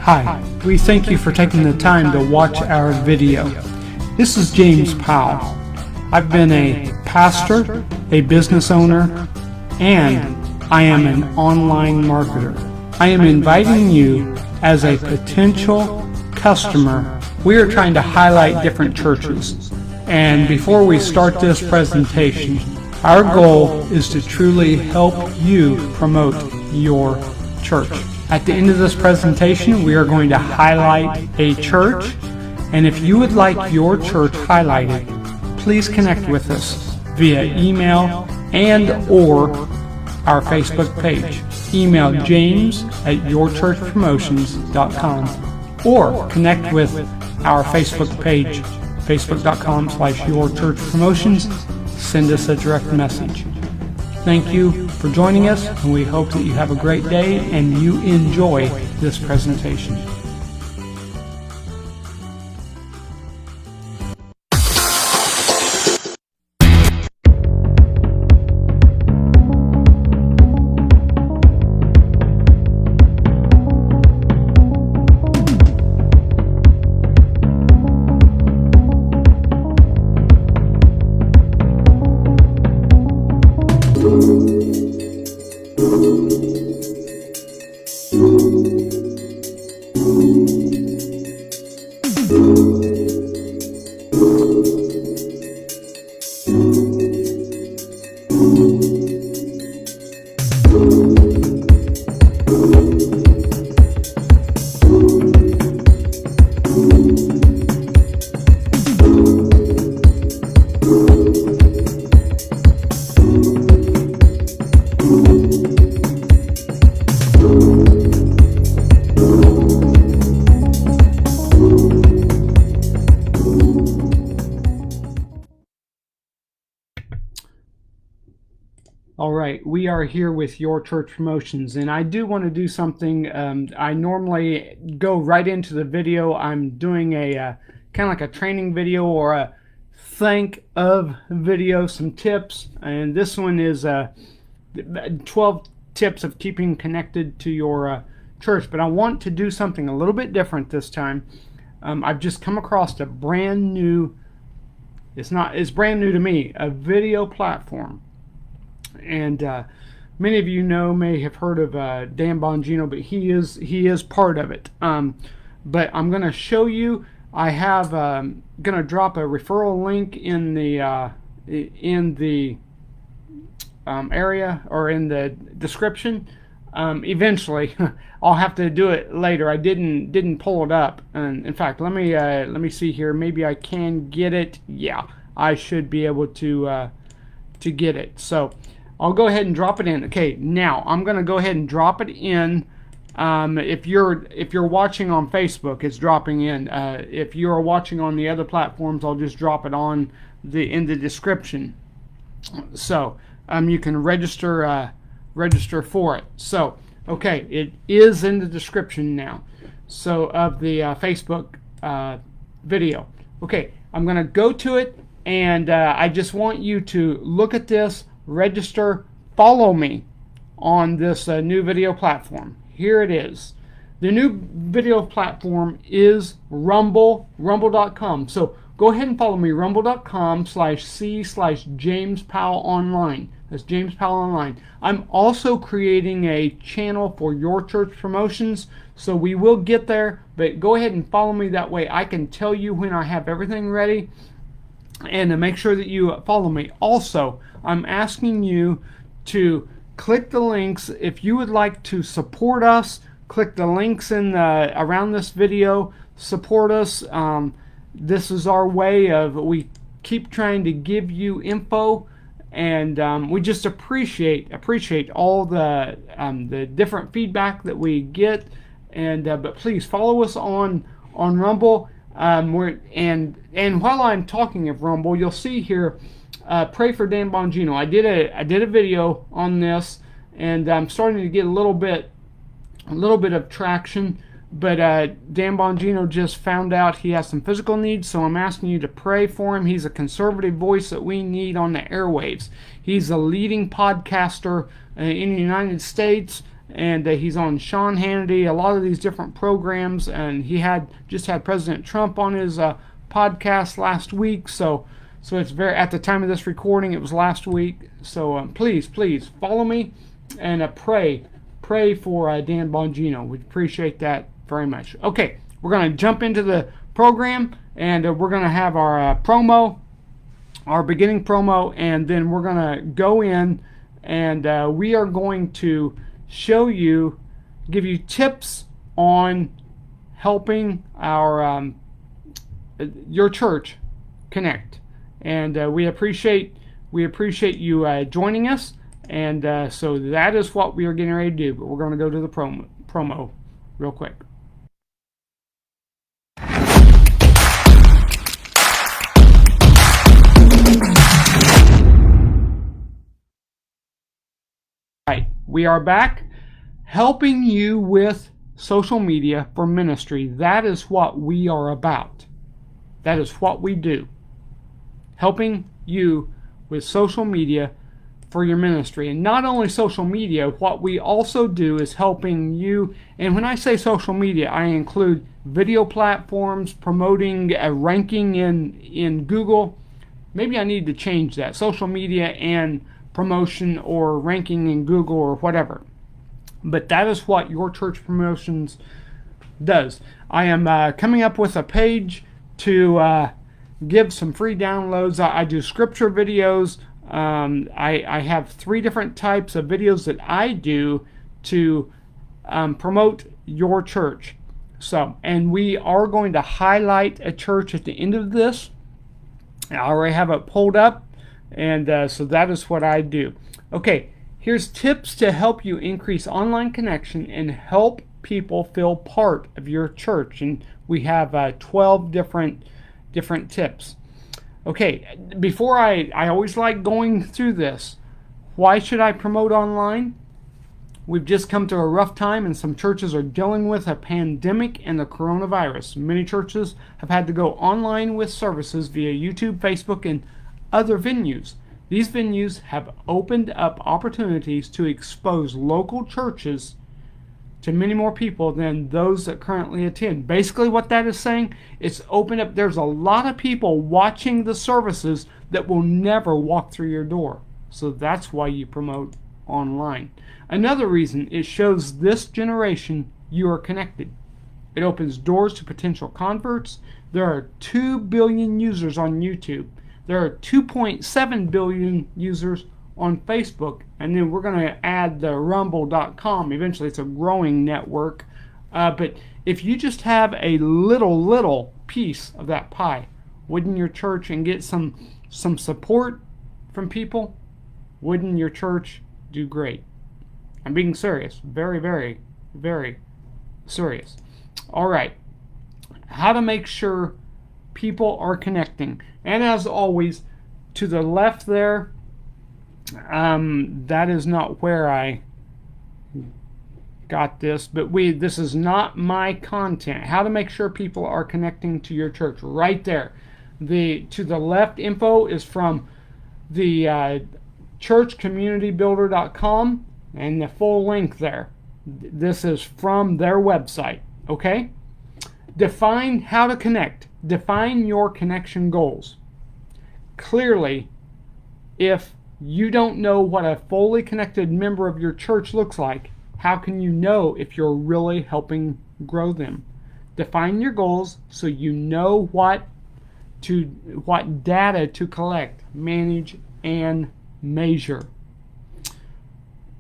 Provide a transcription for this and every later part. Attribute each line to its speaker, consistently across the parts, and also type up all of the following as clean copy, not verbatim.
Speaker 1: Hi, we thank you for taking the time to watch our video. This is James Powell. I've been a pastor, a business owner, and I am an online marketer. I am inviting you as a potential customer. We are trying to highlight different churches. And before we start this presentation, our goal is to truly help you promote your church. At the end of this presentation, we are going to highlight a church, and if you would like your church highlighted, please connect with us via email and or our Facebook page. Email james@yourchurchpromotions.com or connect with our Facebook page, facebook.com/yourchurchpromotions. Send us a direct message. Thank you for joining us, and we hope that you have a great day and you enjoy this presentation. All right, we are here with Your Church Promotions, and I do want to do something. I normally go right into the video. I'm doing a kind of like a training video or a thank of video, some tips, and this one is 12 tips of keeping connected to your church. But I want to do something a little bit different this time. I've just come across a brand new, it's brand new to me, a video platform. And many of you may have heard of Dan Bongino, but he is part of it. But I'm going to show you. I have going to drop a referral link in the area or in the description. Eventually, I'll have to do it later. I didn't pull it up, and in fact, let me see here. Maybe I can get it. Yeah, I should be able to get it. So I'll go ahead and drop it in. Okay, now I'm going to go ahead and drop it in. If you're watching on Facebook, it's dropping in. If you're watching on the other platforms, I'll just drop it in the description. So you can register for it. So okay, it is in the description now. So of the Facebook video. Okay, I'm going to go to it, and I just want you to look at this. Register, follow me on this new video platform. Here it is. The new video platform is rumble.com. So go ahead and follow me, rumble.com/c/James Powell Online. That's James Powell Online. I'm also creating a channel for Your Church Promotions, so we will get there, but go ahead and follow me. That way I can tell you when I have everything ready, and to make sure that you follow me. Also, I'm asking you to click the links. If you would like to support us, click the links in around this video. Support us. This is our way of, we keep trying to give you info, and we just appreciate all the different feedback that we get. And but please follow us on Rumble. And while I'm talking of Rumble, you'll see here, pray for Dan Bongino. I did a video on this, and I'm starting to get a little bit of traction. But Dan Bongino just found out he has some physical needs, so I'm asking you to pray for him. He's a conservative voice that we need on the airwaves. He's a leading podcaster in the United States, and he's on Sean Hannity, a lot of these different programs, and he just had President Trump on his podcast last week. So it's very, at the time of this recording, it was last week. So please follow me and pray for Dan Bongino. We appreciate that very much. Okay, we're going to jump into the program, and we're going to have our promo, our beginning promo, and then we're going to go in and we are going to give you tips on helping your church connect. And we appreciate you joining us. And so that is what we are getting ready to do. But we're going to go to the promo real quick. Right, we are back, helping you with social media for ministry. That is what we are about. That is what we do. Helping you with social media for your ministry. And not only social media, what we also do is helping you, and when I say social media, I include video platforms, promoting a ranking in Google. Maybe I need to change that. Social media and promotion or ranking in Google or whatever. But that is what Your Church Promotions does. I am coming up with a page to give some free downloads. I do scripture videos. I have 3 different types of videos that I do to promote your church. So, and we are going to highlight a church at the end of this. I already have it pulled up, and so that is what I do. Okay, here's tips to help you increase online connection and help people feel part of your church. And we have 12 different tips. Okay, before I always like going through this. Why should I promote online? We've just come to a rough time, and some churches are dealing with a pandemic and the coronavirus. Many churches have had to go online with services via YouTube, Facebook, and other venues. These venues have opened up opportunities to expose local churches to many more people than those that currently attend. Basically what that is saying, it's opened up. There's a lot of people watching the services that will never walk through your door. So that's why you promote online. Another reason, it shows this generation you are connected. It opens doors to potential converts. There are 2 billion users on YouTube. There are 2.7 billion users on Facebook, and then we're going to add the rumble.com. Eventually, it's a growing network. But if you just have a little piece of that pie, wouldn't your church, and get some support from people, wouldn't your church do great? I'm being serious. Very, very, very serious. All right. How to make sure people are connecting. And as always, to the left there, that is not where I got this, but this is not my content. How to make sure people are connecting to your church. Right there. To the left info is from the churchcommunitybuilder.com, and the full link there. This is from their website. Okay? Define how to connect. Define your connection goals. Clearly, if you don't know what a fully connected member of your church looks like, how can you know if you're really helping grow them? Define your goals so you know what data to collect, manage, and measure.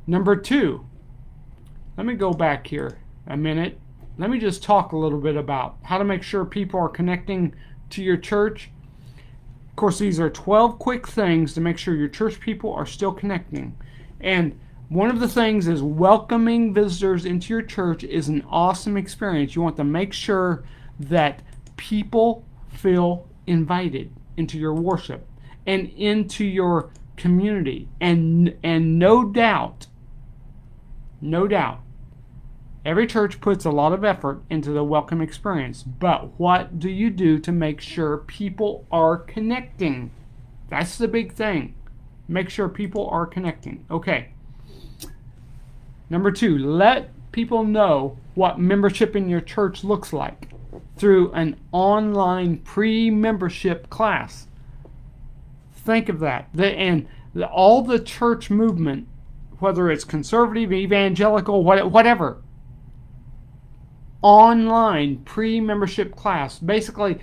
Speaker 1: Number 2, let me go back here a minute. Let me just talk a little bit about how to make sure people are connecting to your church. Of course, these are 12 quick things to make sure your church people are still connecting. And one of the things is welcoming visitors into your church is an awesome experience. You want to make sure that people feel invited into your worship and into your community. And no doubt, every church puts a lot of effort into the welcome experience. But what do you do to make sure people are connecting? That's the big thing. Make sure people are connecting. Okay. Number 2, let people know what membership in your church looks like through an online pre-membership class. Think of that. All the church movement, whether it's conservative, evangelical, whatever, online pre-membership class. Basically,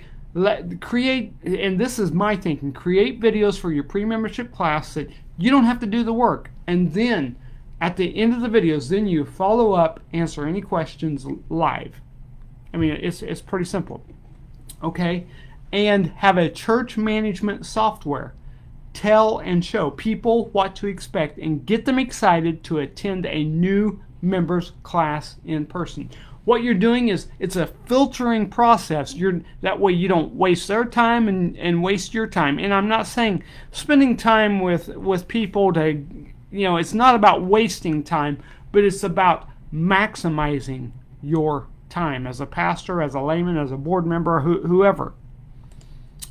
Speaker 1: create, and this is my thinking, create videos for your pre-membership class that you don't have to do the work. And then at the end of the videos, then you follow up, answer any questions live. I mean, it's pretty simple. Okay? And have a church management software. Tell and show people what to expect and get them excited to attend a new members class in person. What you're doing is, it's a filtering process. That way you don't waste their time and waste your time. And I'm not saying spending time with people to, it's not about wasting time, but it's about maximizing your time as a pastor, as a layman, as a board member, whoever.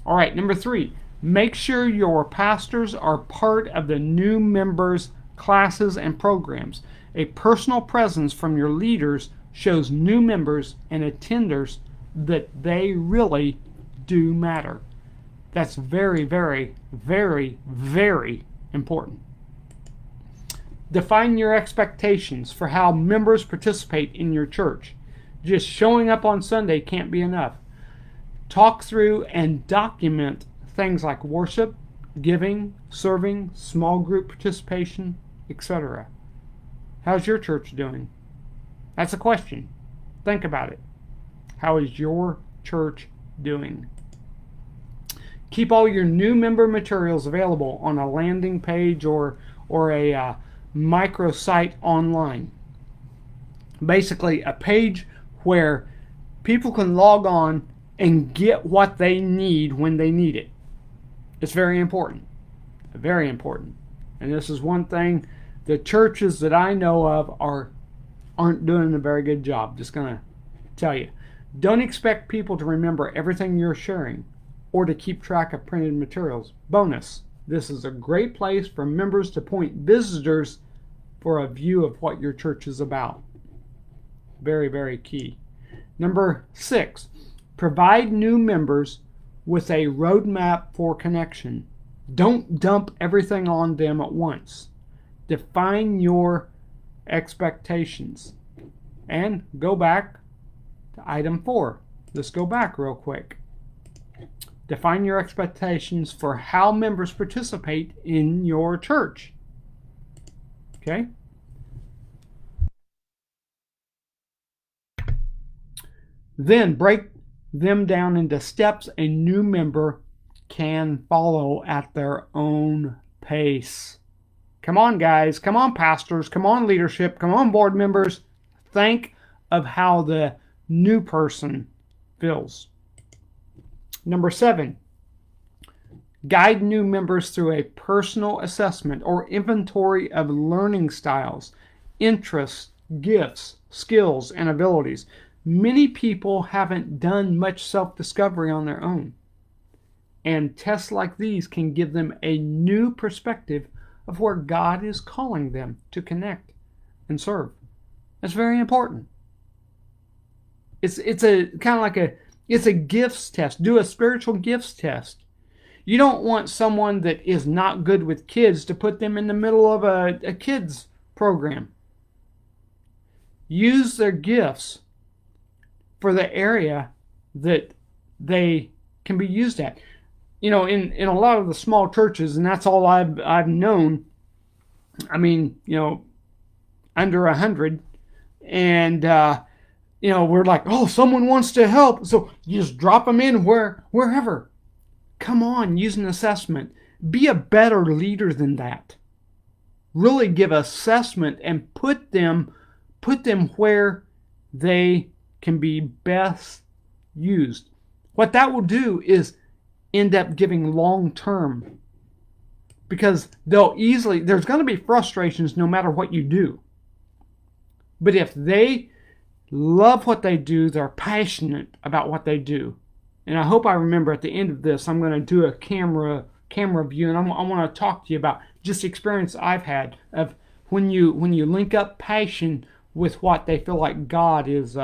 Speaker 1: All right, number 3, make sure your pastors are part of the new members' classes and programs. A personal presence from your leaders shows new members and attenders that they really do matter. That's very, very, very, very important. Define your expectations for how members participate in your church. Just showing up on Sunday can't be enough. Talk through and document things like worship, giving, serving, small group participation, etc. How's your church doing? That's a question. Think about it. How is your church doing? Keep all your new member materials available on a landing page or a microsite online. Basically, a page where people can log on and get what they need when they need it. It's very important. Very important. And this is one thing the churches that I know of aren't doing a very good job. Just going to tell you. Don't expect people to remember everything you're sharing or to keep track of printed materials. Bonus, this is a great place for members to point visitors for a view of what your church is about. Very, very key. Number 6, provide new members with a roadmap for connection. Don't dump everything on them at once. Define your expectations. And go back to item 4. Let's go back real quick. Define your expectations for how members participate in your church. Okay? Then break them down into steps a new member can follow at their own pace. Come on, guys. Come on, pastors. Come on, leadership. Come on, board members. Think of how the new person feels. Number 7, guide new members through a personal assessment or inventory of learning styles, interests, gifts, skills, and abilities. Many people haven't done much self-discovery on their own. And tests like these can give them a new perspective of where God is calling them to connect and serve. That's very important. It's a kind of like it's a gifts test. Do a spiritual gifts test. You don't want someone that is not good with kids to put them in the middle of a kids program. Use their gifts for the area that they can be used at. In a lot of the small churches, and that's all I've known. I mean, under 100, and we're like, oh, someone wants to help, so you just drop them in wherever. Come on, use an assessment. Be a better leader than that. Really give assessment and put them where they can be best used. What that will do is end up giving long term, because there's going to be frustrations no matter what you do. But if they love what they do, they're passionate about what they do. And I hope I remember at the end of this, I'm going to do a camera view, and I want to talk to you about just the experience I've had of when you link up passion with what they feel like God is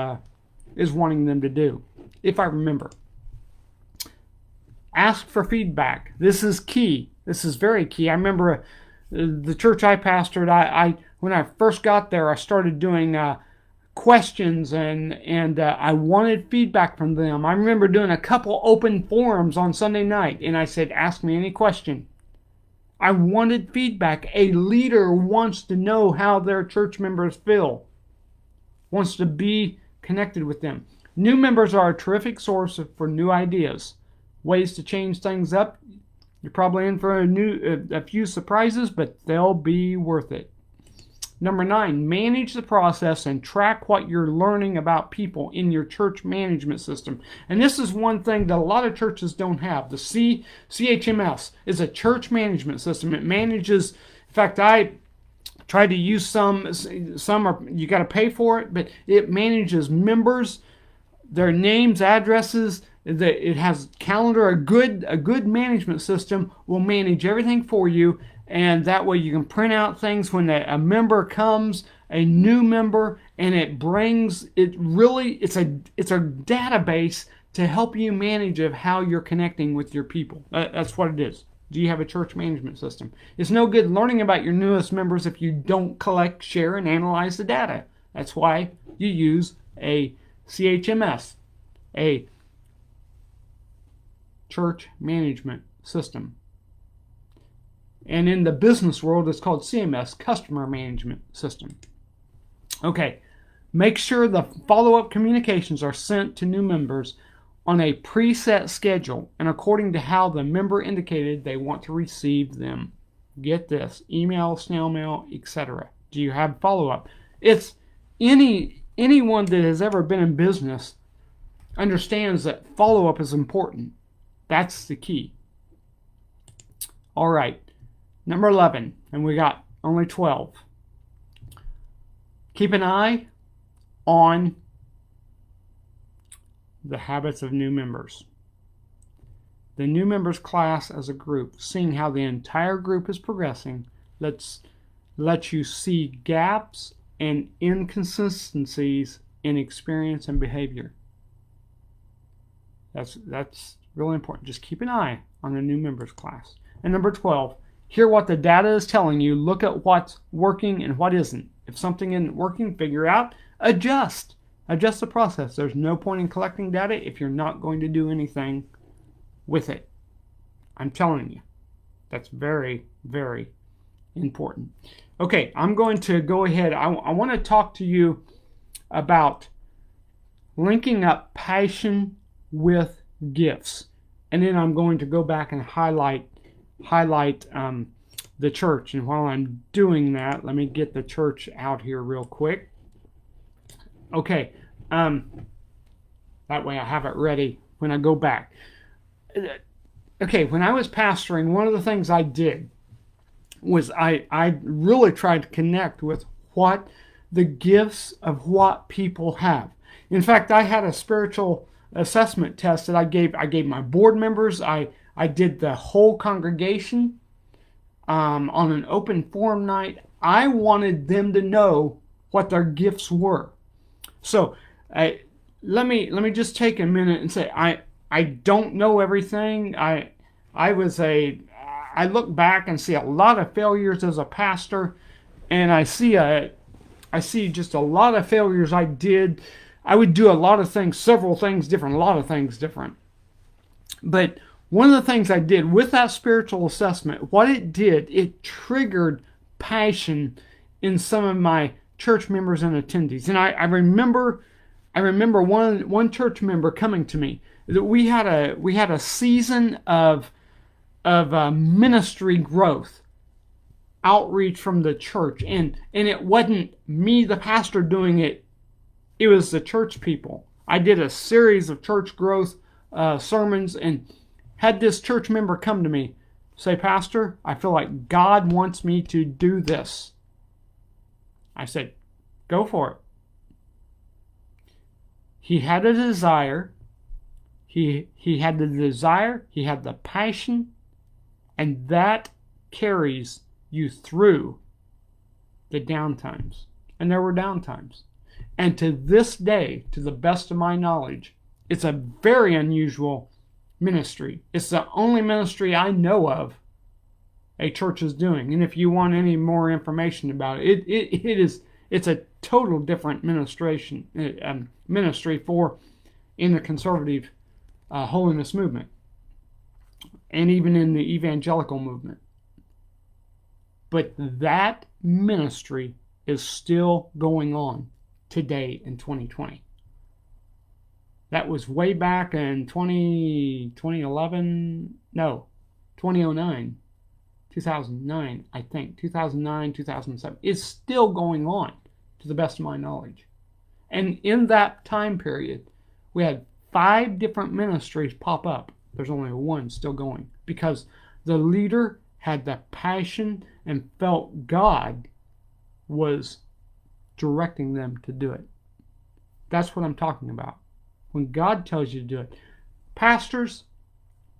Speaker 1: wanting them to do. If I remember, ask for feedback. This is key. This is very key. I remember the church I pastored. I when I first got there, I started doing questions and I wanted feedback from them. I remember doing a couple open forums on Sunday night, and I said, "Ask me any question." I wanted feedback. A leader wants to know how their church members feel, wants to be connected with them. New members are a terrific source for new ideas, ways to change things up. You're probably in for a few surprises, but they'll be worth it. Number 9, manage the process and track what you're learning about people in your church management system. And this is one thing that a lot of churches don't have. The CHMS is a church management system. It manages, in fact, I tried to use some are, you got to pay for it, but it manages members, their names, addresses. It has calendar. A good management system will manage everything for you, and that way you can print out things when a member comes, a new member, and it's a database to help you manage of how you're connecting with your people. That's what it is. Do you have a church management system? It's no good learning about your newest members if you don't collect, share, and analyze the data. That's why you use a CHMS, a church management system. And in the business world, it's called CMS, Customer Management System. Okay, make sure the follow-up communications are sent to new members on a preset schedule and according to how the member indicated they want to receive them. Get this, email, snail mail, etc. Do you have follow-up? It's anyone that has ever been in business understands that follow-up is important. That's the key. All right. Number 11, and we got only 12. Keep an eye on the habits of new members. The new members class as a group, seeing how the entire group is progressing, lets you see gaps and inconsistencies in experience and behavior. That's really important. Just keep an eye on the new members class. And number 12, hear what the data is telling you. Look at what's working and what isn't. If something isn't working, figure out, adjust. Adjust the process. There's no point in collecting data if you're not going to do anything with it. I'm telling you. That's very, very important. Okay, I'm going to go ahead. I want to talk to you about linking up passion with gifts. And then I'm going to go back and highlight the church. And while I'm doing that, let me get the church out here real quick. Okay, that way I have it ready when I go back. Okay, when I was pastoring, one of the things I did was I really tried to connect with what the gifts of what people have. In fact, I had a spiritual assessment test that I gave my board members. I did the whole congregation on an open forum night. I wanted them to know what their gifts were. So let me just take a minute and say I don't know everything. I look back and see a lot of failures as a pastor, and I see just a lot of failures I did. I would do a lot of things, several things different, a lot of things different. But one of the things I did with that spiritual assessment, what it did, it triggered passion in some of my church members and attendees. And I remember one church member coming to me that we had a season of ministry growth, outreach from the church, and it wasn't me, the pastor, doing it. It was the church people. I did a series of church growth sermons and had this church member come to me, say, "Pastor, I feel like God wants me to do this." I said, "Go for it." He had a desire. He had the desire. He had the passion. And that carries you through the down times. And there were down times. And to this day, to the best of my knowledge, it's a very unusual ministry. It's the only ministry I know of a church is doing. And if you want any more information about it, it's a total different ministry for in the conservative holiness movement, and even in the evangelical movement. But that ministry is still going on today in 2020. That was way back in 2009, 2009, I think, 2009, 2007. It's still going on, to the best of my knowledge. And in that time period, we had 5 different ministries pop up. There's only one still going, because the leader had the passion and felt God was directing them to do it. That's what I'm talking about. When God tells you to do it. Pastors,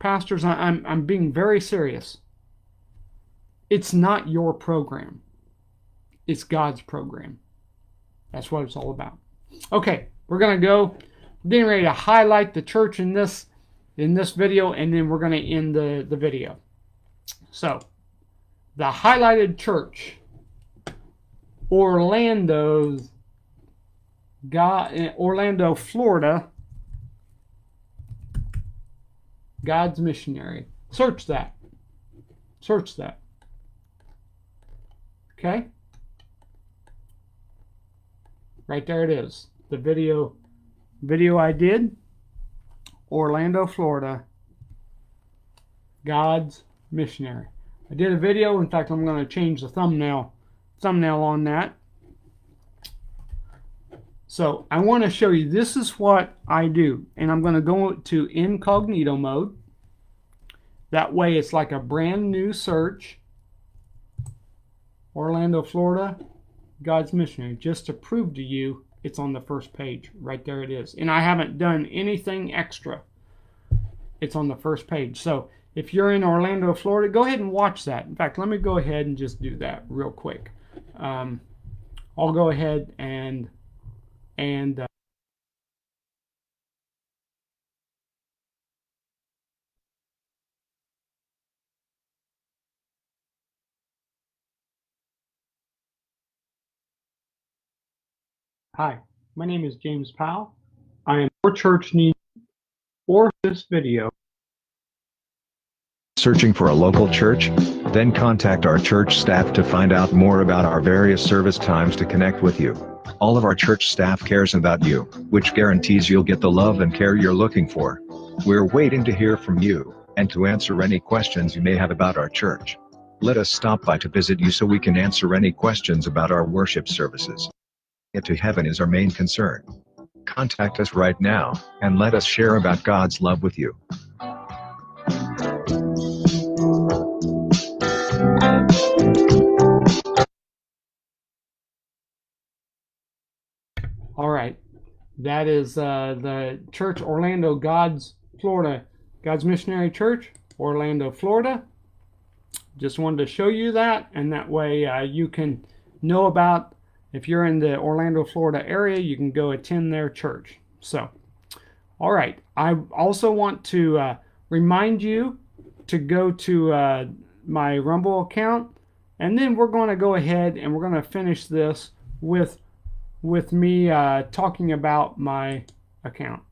Speaker 1: I'm being very serious. It's not your program. It's God's program. That's what it's all about. Okay, we're going to go. We're getting ready to highlight the church in this video, and then we're going to end the video. So, the highlighted church, Orlando, Florida, God's Missionary. Search that. Search that. Okay? Right there it is. The video I did. Orlando, Florida. God's Missionary. I did a video. In fact, I'm going to change the thumbnail on that. So I want to show you, this is what I do. And I'm going to go to incognito mode. That way it's like a brand new search. Orlando, Florida, God's Missionary. Just to prove to you it's on the first page. Right there it is. And I haven't done anything extra. It's on the first page. So if you're in Orlando, Florida, go ahead and watch that. In fact, let me go ahead and just do that real quick. I'll go ahead and hi, my name is James Powell. I am your church need for this video.
Speaker 2: Searching for a local church? Then contact our church staff to find out more about our various service times to connect with you. All of our church staff cares about you, which guarantees you'll get the love and care you're looking for. We're waiting to hear from you, and to answer any questions you may have about our church. Let us stop by to visit you so we can answer any questions about our worship services. Get to heaven is our main concern. Contact us right now, and let us share about God's love with you.
Speaker 1: All right, that is the church, Orlando, Florida, God's Missionary Church, Orlando, Florida. Just wanted to show you that, and that way you can know about, if you're in the Orlando, Florida area, you can go attend their church. So, all right, I also want to remind you to go to my Rumble account, and then we're going to go ahead and we're going to finish this with me talking about my account.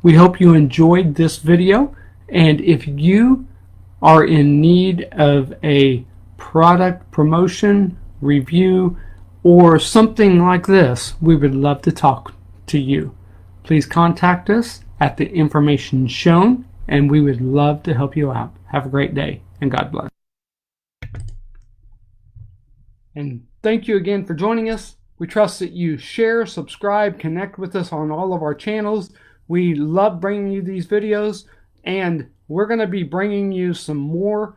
Speaker 1: We hope you enjoyed this video, and if you are in need of a product promotion, review, or something like this, we would love to talk to you. Please contact us at the information shown, and we would love to help you out. Have a great day, and God bless. And thank you again for joining us. We trust that you share, subscribe, connect with us on all of our channels. We love bringing you these videos, and we're going to be bringing you some more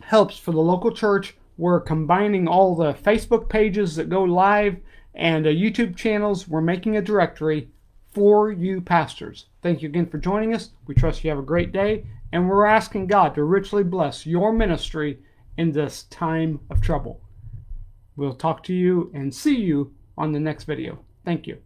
Speaker 1: helps for the local church. We're combining all the Facebook pages that go live and YouTube channels. We're making a directory for you pastors. Thank you again for joining us. We trust you have a great day, and we're asking God to richly bless your ministry in this time of trouble. We'll talk to you and see you on the next video. Thank you.